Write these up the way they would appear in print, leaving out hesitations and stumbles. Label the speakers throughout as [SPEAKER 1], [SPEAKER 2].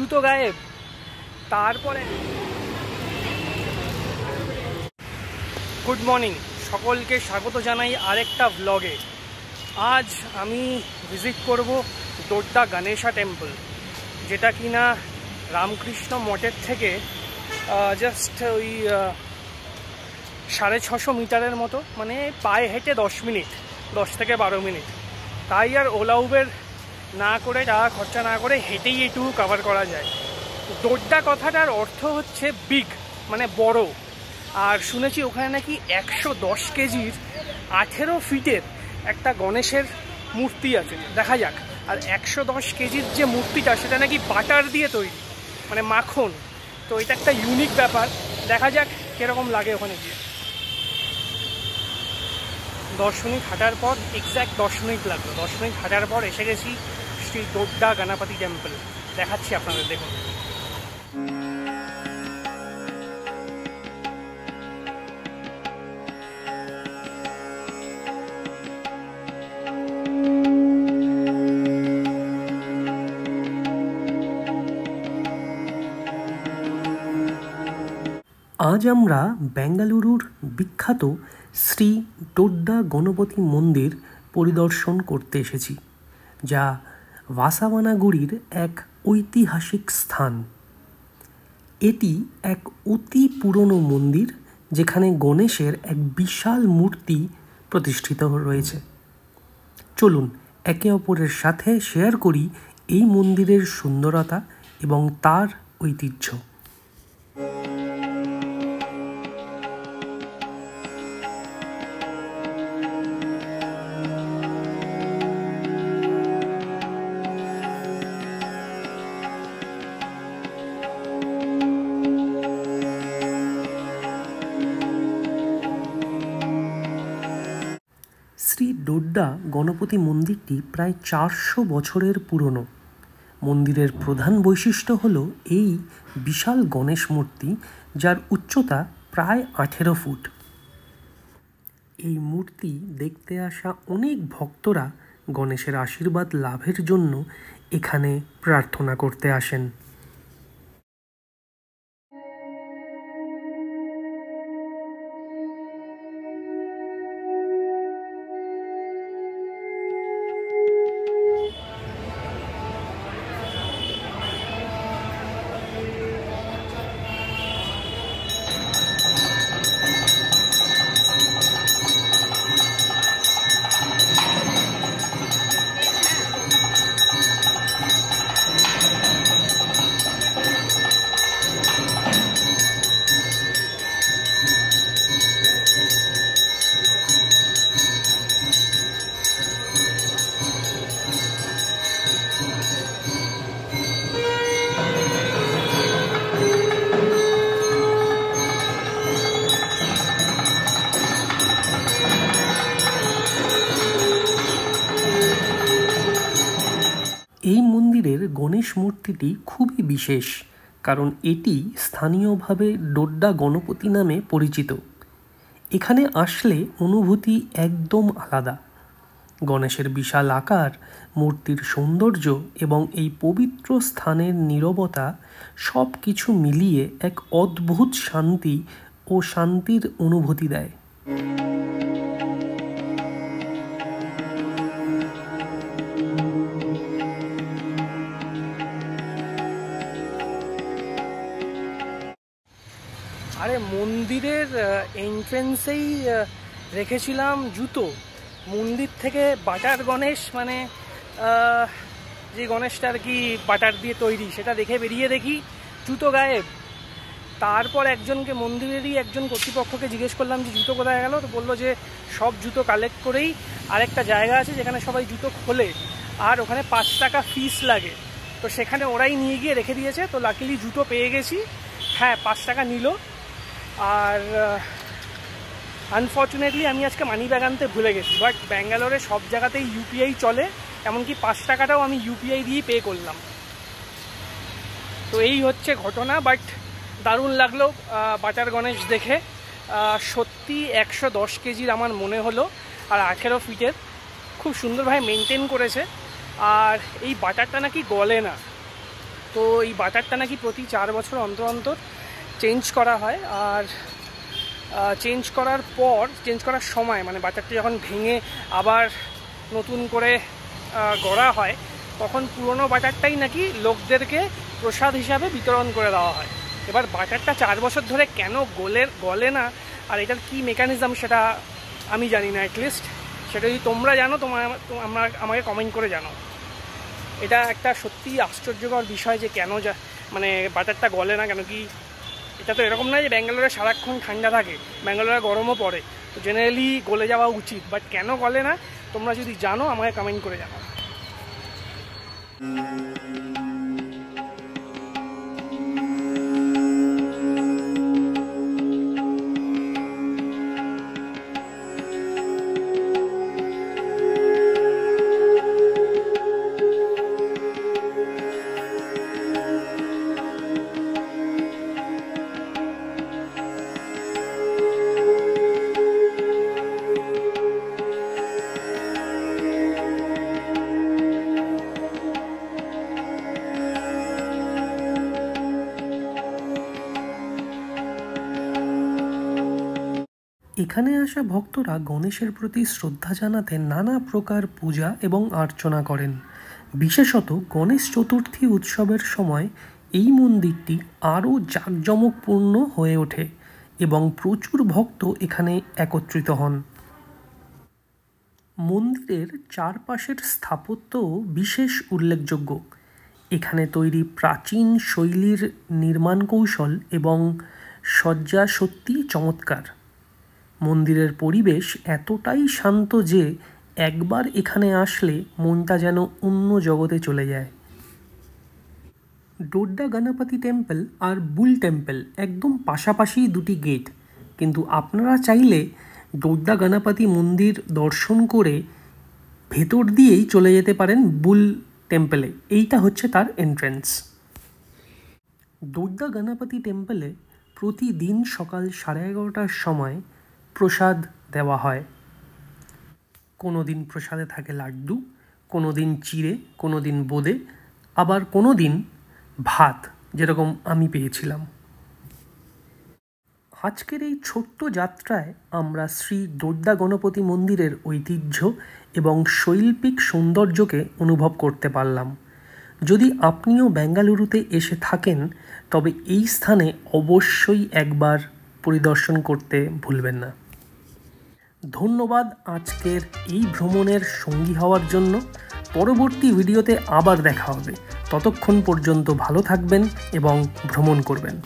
[SPEAKER 1] জুতো গায়েব। তারপরে গুড মর্নিং, সকলকে স্বাগত জানাই আরেকটা ব্লগে। আজ আমি ভিজিট করব ডোড্ডা গণেশা টেম্পল, যেটা কিনা রামকৃষ্ণ মঠের থেকে জাস্ট ওই 650 মিটারের মতো, মানে পায়ে হেঁটে 10 মিনিট, 10 থেকে 12 মিনিট। তাই আর ওলা উবের না করে, টাকা খরচা না করে হেঁটেই এটুকু কভার করা যায়। ডোড্ডা কথাটার অর্থ হচ্ছে বিগ, মানে বড়। আর শুনেছি ওখানে নাকি 110 কেজির 18 ফিটের একটা গণেশের মূর্তি আছে, দেখা যাক। আর 110 কেজির যে মূর্তিটা, সেটা নাকি বাটার দিয়ে তৈরি, মানে মাখন। তো এটা একটা ইউনিক ব্যাপার, দেখা যাক কীরকম লাগে ওখানে গিয়ে। 10 মিনিট হাঁটার পর, এক্স্যাক্ট 10 মিনিট লাগলো, 10 মিনিট হাঁটার পর এসে গেছি শ্রী ডোড্ডা গণপতি টেম্পল। দেখাচ্ছি আপনাদের, দেখুন।
[SPEAKER 2] আজ আমরা বেঙ্গালুরুর বিখ্যাত শ্রী ডোড্ডা গণপতি মন্দির পরিদর্শন করতে এসেছি, যা ভাসাভানাগুড়ির এক ঐতিহাসিক স্থান। এটি এক অতি পুরনো মন্দির, যেখানে গণেশের এক বিশাল মূর্তি প্রতিষ্ঠিত রয়েছে। চলুন একে অপরের সাথে শেয়ার করি এই মন্দিরের সুন্দরতা এবং তার ঐতিহ্য। শ্রী ডোড্ডা গণপতি মন্দিরটি প্রায় 400 বছরের পুরনো। মন্দিরের প্রধান বৈশিষ্ট্য হল এই বিশাল গণেশ মূর্তি, যার উচ্চতা প্রায় 18 ফুট। এই মূর্তি দেখতে আসা অনেক ভক্তরা গণেশের আশীর্বাদ লাভের জন্য এখানে প্রার্থনা করতে আসেন। এই মন্দিরের গণেশ মূর্তিটি খুবই বিশেষ, কারণ এটি স্থানীয়ভাবে ডোড্ডা গণপতি নামে পরিচিত। এখানে আসলে অনুভূতি একদম আলাদা। গণেশের বিশাল আকার, মূর্তির সৌন্দর্য এবং এই পবিত্র স্থানের নীরবতা সব কিছু মিলিয়ে এক অদ্ভুত শান্তি ও শান্তির অনুভূতি দেয়।
[SPEAKER 1] আরে মন্দিরের এন্ট্রেন্সেই রেখেছিলাম জুতো। মন্দির থেকে বাটার গণেশ, মানে যে গণেশটা আর কি বাটার দিয়ে তৈরি, সেটা দেখে বেরিয়ে দেখি জুতো গায়েব। তারপর একজনকে, মন্দিরেরই একজন কর্তৃপক্ষকে জিজ্ঞেস করলাম যে জুতো কোথায় গেল। তো বললো যে সব জুতো কালেক্ট করেই আরেকটা জায়গা আছে যেখানে সবাই জুতো খোলে, আর ওখানে 5 টাকা ফিস লাগে। তো সেখানে ওরাই নিয়ে গিয়ে রেখে দিয়েছে। তো লাকিলি জুতো পেয়ে গেছি। হ্যাঁ, 5 টাকা নিল। আর আনফর্চুনেটলি আমি আজকে মানি ব্যাগ আনতে ভুলে গেছি। বাট ব্যাঙ্গালোরে সব জায়গাতেই ইউপিআই চলে, এমনকি 5 টাকাটাও আমি ইউপিআই দিয়েই পে করলাম। তো এই হচ্ছে ঘটনা। বাট দারুণ লাগলো বাটার গণেশ দেখে। সত্যি 110 কেজির আমার মনে হলো, আর 18 ফিটের। খুব সুন্দরভাবে মেনটেন করেছে। আর এই বাটারটা নাকি গলে না, তো এই বাটারটা নাকি প্রতি 4 বছর অন্তর অন্তর চেঞ্জ করা হয়। আর চেঞ্জ করার সময় মানে বাটারটা যখন ভেঙে আবার নতুন করে গড়া হয়, তখন পুরনো বাটারটাই নাকি লোকদেরকে প্রসাদ হিসাবে বিতরণ করে দেওয়া হয়। এবার বাটারটা 4 বছর ধরে কেন গলে না আর এটার কী মেকানিজম সেটা আমি জানি না। অ্যাটলিস্ট সেটা যদি তোমরা জানো আমাকে কমেন্ট করে জানো। এটা একটা সত্যিই আশ্চর্যকর বিষয় যে কেন মানে বাটারটা গলে না। কেন কি এটা তো এরকম নয় যে ব্যাঙ্গালোরে সারাক্ষণ ঠান্ডা থাকে, ব্যাঙ্গালোরে গরমও পড়ে, তো জেনারেলি গলে যাওয়া উচিত। বাট কেন গলে না তোমরা যদি জানো আমাকে কমেন্ট করে জানাও।
[SPEAKER 2] এখানে আসা ভক্তরা গণেশের প্রতি শ্রদ্ধা জানাতে নানা প্রকার পূজা এবং অর্চনা করেন। বিশেষত গণেশ চতুর্থী উৎসবের সময় এই মন্দিরটি আরও জাঁকজমকপূর্ণ হয়ে ওঠে এবং প্রচুর ভক্ত এখানে একত্রিত হন। মন্দিরের চারপাশের স্থাপত্যও বিশেষ উল্লেখযোগ্য। এখানে তৈরি প্রাচীন শৈলীর নির্মাণ কৌশল এবং সজ্জা সত্যিই চমৎকার। মন্দিরের পরিবেশ এতটাই শান্ত যে একবার এখানে আসলে মনটা যেন অন্য জগতে চলে যায়। ডোড্ডা গণপতি টেম্পল আর বুল টেম্পল একদম পাশাপাশি দুটি গেট, কিন্তু আপনারা চাইলে ডোড্ডা গণপতি মন্দির দর্শন করে ভেতর দিয়েই চলে যেতে পারেন বুল টেম্পলে। এইটা হচ্ছে তার এন্ট্রেন্স। ডোড্ডা গণপতি টেম্পলে প্রতিদিন সকাল 11:30টার সময় প্রসাদ দেওয়া হয়। কোনো দিন প্রসাদে থাকে লাড্ডু, কোনো দিন চিড়ে, কোনো দিন বোঁদে, আবার কোনো দিন ভাত, যেরকম আমি পেয়েছিলাম। আজকের এই ছোট্ট যাত্রায় আমরা শ্রী ডোড্ডা গণপতি মন্দিরের ঐতিহ্য এবং শৈল্পিক সৌন্দর্যকে অনুভব করতে পারলাম। যদি আপনিও বেঙ্গালুরুতে এসে থাকেন তবে এই স্থানে অবশ্যই একবার পরিদর্শন করতে ভুলবেন না। ধন্যবাদ আজকের এই ভ্রমণের সঙ্গী হওয়ার জন্য। পরবর্তী ভিডিওতে আবার দেখা হবে। ততক্ষণ পর্যন্ত ভালো থাকবেন এবং ভ্রমণ করবেন।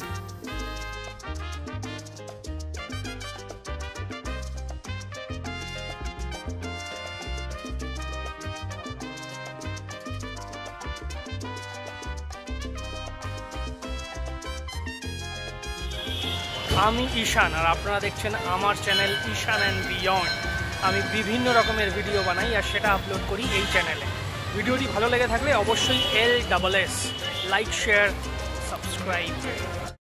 [SPEAKER 1] আমি ঈশান আর আপনারা দেখছেন আমার চ্যানেল ঈশান অ্যান্ড বিয়ন্ড। আমি বিভিন্ন রকমের ভিডিও বানাই আর সেটা আপলোড করি এই চ্যানেলে। ভিডিওটি ভালো লেগে থাকলে অবশ্যই LSS লাইক, শেয়ার, সাবস্ক্রাইব।